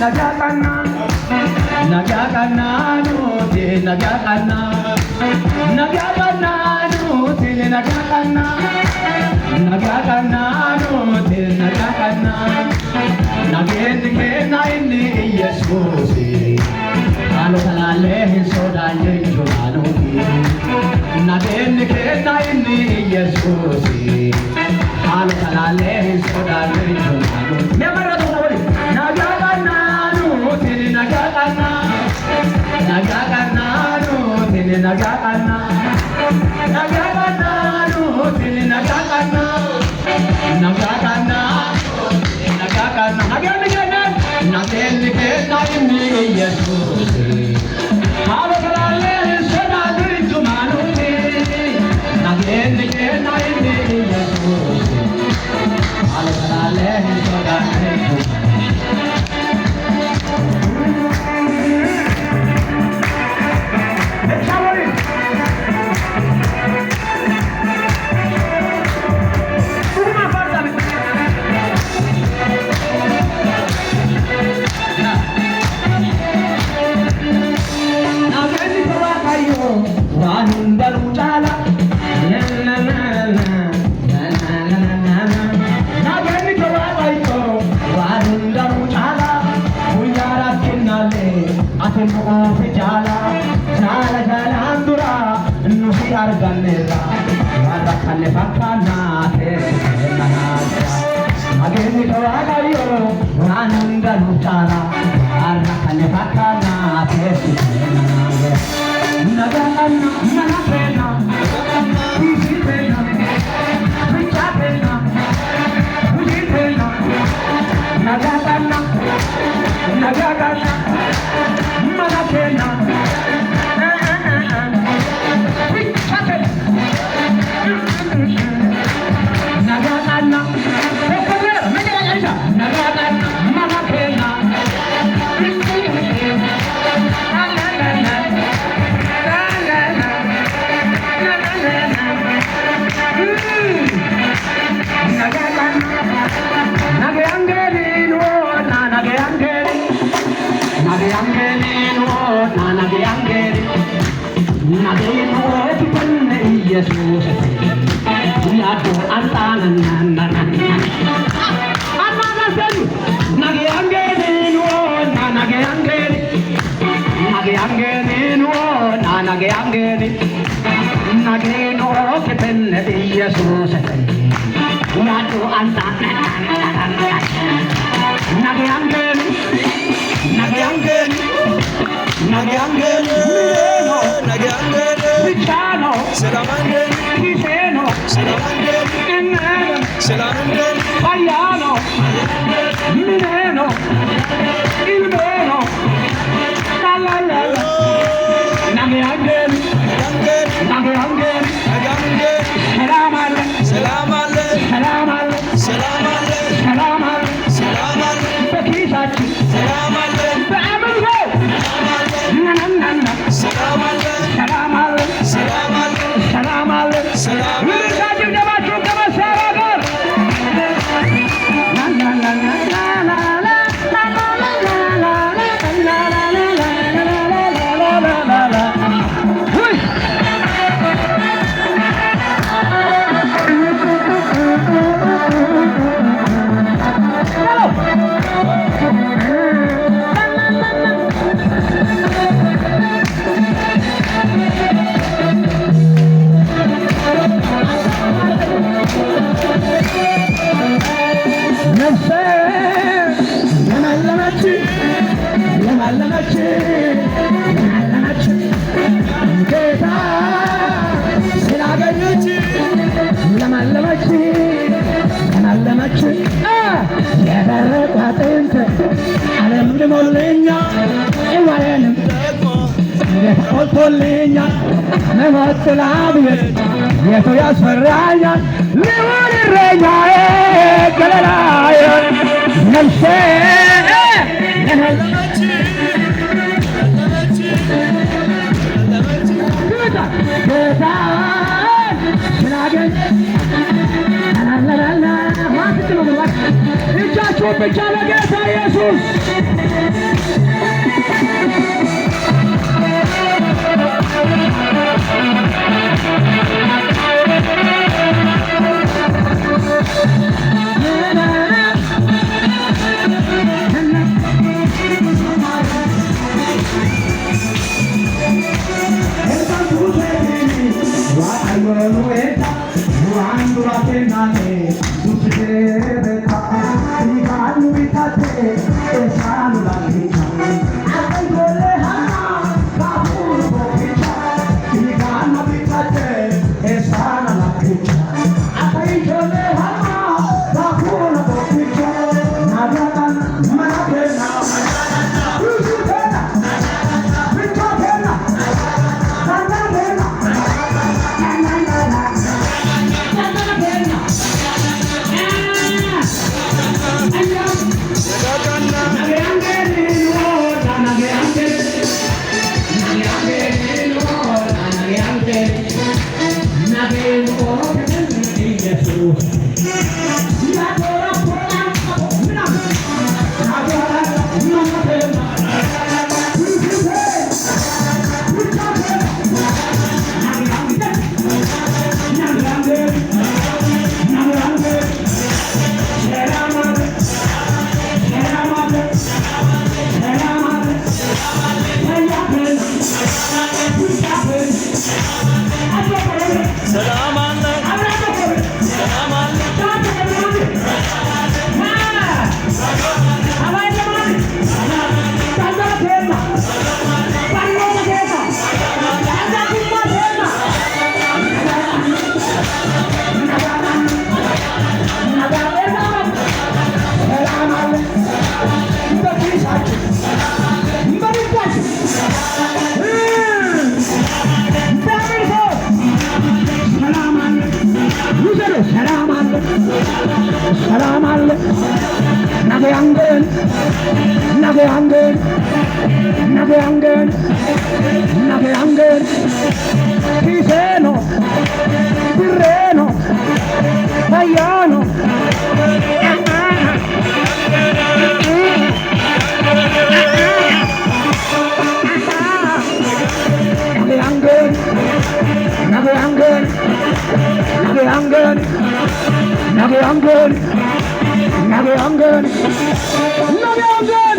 nagakana nagakana nuti nagakana nagakana nuti nagakana nagakana nuti nagakana nagakana inni Yesusi alo kalale sodanye jolanuti nagakana inni Yesusi alo kalale sodanye jolanuti nemarado wali nagakana nuti nagakana nagakana nuti nagakana nagakana nuti nagakana nagakana nagakana nagakana nagakana inni Yesusi alo kalale sodanye jolanuti nagakana inni Yesusi alo kalale sodanye What? እጃችሁን ብቻ ለጌታ ኢየሱስ ሰላም አለ ነገ አንገን ነገ አንገን ነገ አንገን ነገ አንገን ኪሴ ነው ብሬ ነው አያ ነው ነገ አንገን ነገ አንገን ነገ አንገን ነገ አንገን ነገ አንገን ነገ አንገን